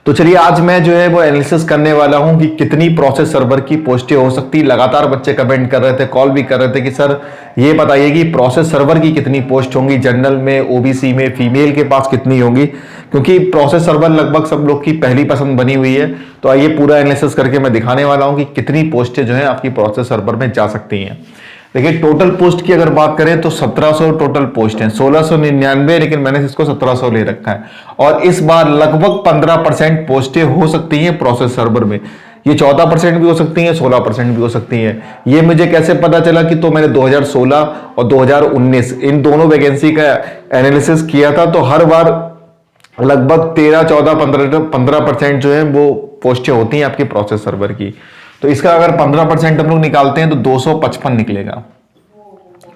तो चलिए आज मैं जो है वो एनालिसिस करने वाला हूं कि कितनी प्रोसेस सर्वर की पोस्टें हो सकती। लगातार बच्चे कमेंट कर रहे थे, कॉल भी कर रहे थे कि सर ये बताइए कि प्रोसेस सर्वर की कितनी पोस्ट होंगी, जनरल में, ओबीसी में, फीमेल के पास कितनी होंगी, क्योंकि प्रोसेस सर्वर लगभग सब लोग की पहली पसंद बनी हुई है। तो आइए पूरा एनालिसिस करके मैं दिखाने वाला हूं कि कितनी पोस्टें जो है आपकी प्रोसेस सर्वर में जा सकती हैं। देखिए टोटल पोस्ट की अगर बात करें तो 1700 टोटल पोस्ट हैं, 1699, लेकिन मैंने इसको 1700 ले रखा है। और इस बार लगभग 15% पोस्टें हो सकती हैं प्रोसेस सर्वर में। ये 14% भी हो सकती हैं, 16% भी हो सकती हैं। ये मुझे कैसे पता चला कि तो मैंने 2016 और 2019 इन दोनों वैकेंसी का एनालिसिस किया था। तो हर बार लगभग 13, 14, 15% जो है वो पोस्टें होती हैं आपकी प्रोसेस सर्वर की। तो इसका अगर 15% हम लोग निकालते हैं तो 255 निकलेगा।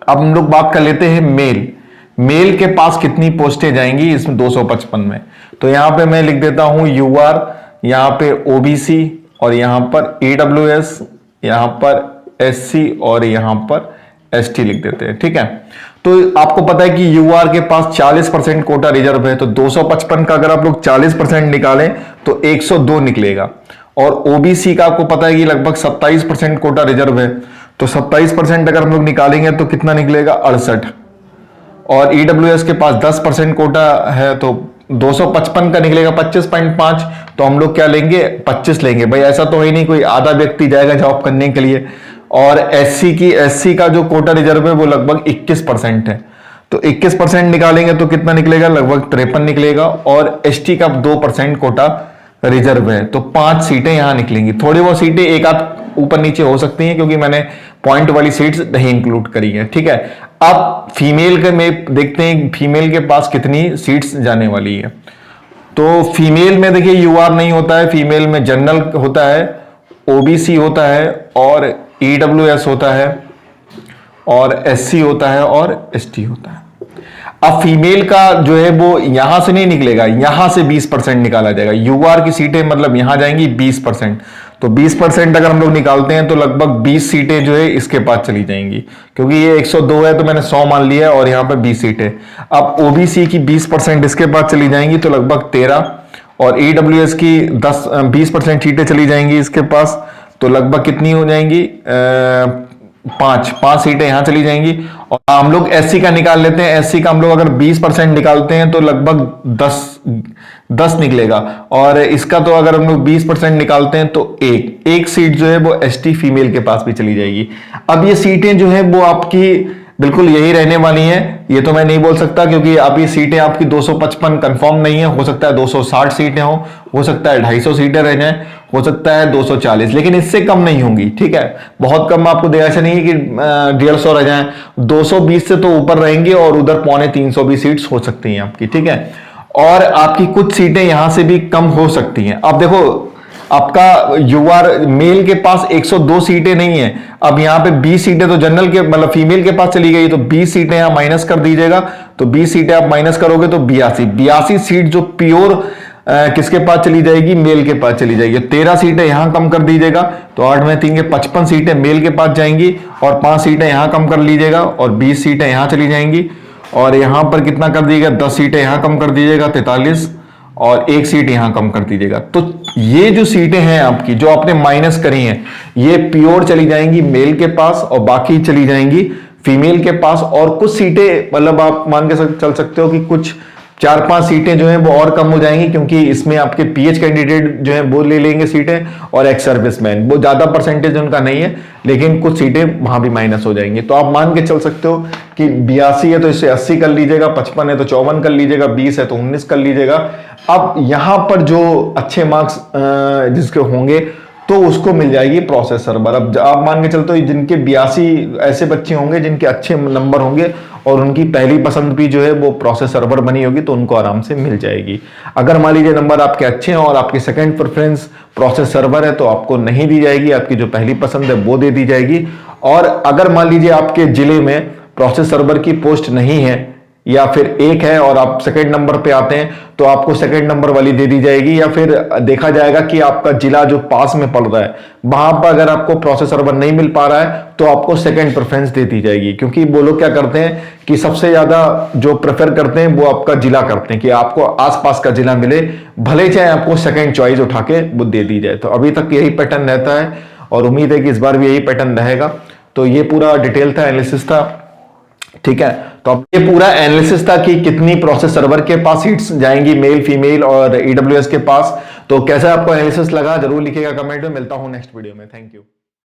अब हम लोग बात कर लेते हैं मेल के पास कितनी पोस्टें जाएंगी इसमें 255 में। तो यहां पे मैं लिख देता हूं यूआर, यहां पे ओबीसी, और यहां पर ईडब्ल्यूएस, यहां पर एससी और यहां पर एसटी लिख देते हैं। ठीक है, तो आपको पता है कि यूआर के पास 40% कोटा रिजर्व है। तो 255 का अगर आप लोग 40% निकालें तो 102 निकलेगा। और ओबीसी का आपको पता है कि लगभग 27% कोटा रिजर्व है। तो 27% अगर हम लोग निकालेंगे तो कितना निकलेगा, 68। और ईडब्ल्यूएस के पास 10% कोटा है तो 255 का निकलेगा 25.5। तो हम लोग क्या लेंगे, 25 लेंगे। भाई ऐसा तो है नहीं कोई आधा व्यक्ति जाएगा जॉब करने के लिए। और एससी का जो कोटा रिजर्व है वो लगभग 21% है। तो 21% निकालेंगे तो कितना निकलेगा, लगभग 53 निकलेगा। और एसटी का 2% कोटा रिजर्व है। तो 5 सीटें यहां निकलेंगी। थोड़ी बहुत सीटें एक आध ऊपर नीचे हो सकती हैं क्योंकि मैंने पॉइंट वाली सीट्स नहीं इंक्लूड करी है। ठीक है, अब फीमेल के में देखते हैं फीमेल के पास कितनी सीट्स जाने वाली है। तो फीमेल में देखिए यूआर नहीं होता है, फीमेल में जनरल होता है, ओबीसी होता है और ईडब्ल्यूएस होता है और एससी होता है और एसटी होता है। अब फीमेल का जो है वो यहां से नहीं निकलेगा, यहां से 20% निकाला जाएगा। यूआर की सीटें मतलब यहां जाएंगी 20%। तो 20% अगर हम लोग निकालते हैं तो लगभग 20 सीटें जो है इसके पास चली जाएंगी, क्योंकि ये 102 है तो मैंने 100 मान लिया है और यहां पे 20 सीटें। अब ओबीसी की 20% इसके पास चली जाएंगी तो लगभग 13। और ईडब्ल्यूएस की 20% सीटें चली जाएंगी इसके पास, तो लगभग कितनी हो जाएंगी, 5 सीटें यहां चली जाएंगी। और हम लोग एससी का निकाल लेते हैं। एससी का हम लोग अगर 20% निकालते हैं तो लगभग 10 निकलेगा। और इसका तो अगर हम लोग 20% निकालते हैं तो एक सीट जो है वो एसटी फीमेल के पास भी चली जाएगी। अब ये सीटें जो है वो आपकी बिल्कुल यही रहने वाली हैं, ये तो मैं नहीं बोल सकता क्योंकि अब ये सीटें आपकी 255 कंफर्म नहीं है। हो सकता है 260 सीटें हो सकता है 250 सीटें रह जाएं, हो सकता है 240, लेकिन इससे कम नहीं होंगी। ठीक है, बहुत कम आपको देखा, ऐसा नहीं है कि 150 रह जाएं, 220 से तो ऊपर रहेंगे और उधर 250 भी सीट्स हो सकती हैं आपकी। ठीक है, और आपकी कुछ सीटें यहां से भी कम हो सकती हैं। अब देखो आपका यूआर मेल के पास 102 सीटें नहीं है। अब यहां पे 20 सीटें तो जनरल के मतलब फीमेल के पास चली गई, तो 20 सीटें यहां माइनस कर दीजिएगा। तो 20 सीटें आप माइनस करोगे तो 82 सीट जो प्योर किसके पास चली जाएगी, मेल के पास चली जाएगी। 13 सीटें यहां कम कर दीजिएगा तो 8 में 3 के 55 सीटें मेल के पास जाएंगी। और 5 सीटें यहां कम कर लीजिएगा और 20 सीटें यहां चली जाएंगी। और यहां पर कितना कर दीजिएगा, 10 सीटें यहां कम कर दीजिएगा, 43, और 1 सीट यहां कम कर दीजिएगा। तो ये जो सीटें हैं आपकी जो आपने माइनस करी हैं, ये प्योर चली जाएंगी मेल के पास और बाकी चली जाएंगी फीमेल के पास। और कुछ सीटें मतलब आप मान के चल सकते हो कि कुछ 4-5 सीटें जो हैं वो और कम हो जाएंगी, क्योंकि इसमें आपके पीएच कैंडिडेट जो हैं वो ले लेंगे सीटें, और एक्स सर्विसमैन, वो ज्यादा परसेंटेज उनका नहीं है, लेकिन कुछ सीटें वहां भी माइनस हो जाएंगी। तो आप मान के चल सकते हो कि 82 है तो इससे 80 कर लीजिएगा, 55 है तो 54 कर लीजिएगा, 20 है तो 19 कर लीजिएगा। अब यहां पर जो अच्छे मार्क्स जिसके होंगे तो उसको मिल जाएगी प्रोसेस सर्वर। अब आप मान के चलते हो जिनके 82 ऐसे बच्चे होंगे जिनके अच्छे नंबर होंगे और उनकी पहली पसंद भी जो है वो प्रोसेस सर्वर बनी होगी, तो उनको आराम से मिल जाएगी। अगर मान लीजिए नंबर आपके अच्छे हैं और आपकी सेकंड प्रेफरेंस प्रोसेस सर्वर है तो आपको नहीं दी जाएगी, आपकी जो पहली पसंद है वो दे दी जाएगी। और अगर मान लीजिए आपके जिले में प्रोसेस सर्वर की पोस्ट नहीं है या फिर एक है और आप सेकंड नंबर पे आते हैं तो आपको सेकंड नंबर वाली दे दी जाएगी, या फिर देखा जाएगा कि आपका जिला जो पास में पड़ रहा है वहां पर अगर आपको प्रोसेस सर्वर नहीं मिल पा रहा है तो आपको सेकंड प्रेफरेंस दे दी जाएगी। क्योंकि वो लोग क्या करते हैं कि सबसे ज्यादा जो प्रेफर करते हैं वो आपका जिला करते हैं कि आपको आसपास का जिला मिले, भले चाहे आपको सेकंड चॉइस उठा के वो दे दी जाए। तो अभी तक यही पैटर्न रहता है और उम्मीद है कि इस बार भी यही पैटर्न रहेगा। तो ये पूरा डिटेल था, एनालिसिस था, ठीक है। तो अब ये पूरा एनालिसिस था कि कितनी प्रोसेस सर्वर के पास सीट्स जाएंगी, मेल फीमेल और ईडब्ल्यूएस के पास। तो कैसा आपको एनालिसिस लगा जरूर लिखिएगा कमेंट में। मिलता हूं नेक्स्ट वीडियो में। Thank you.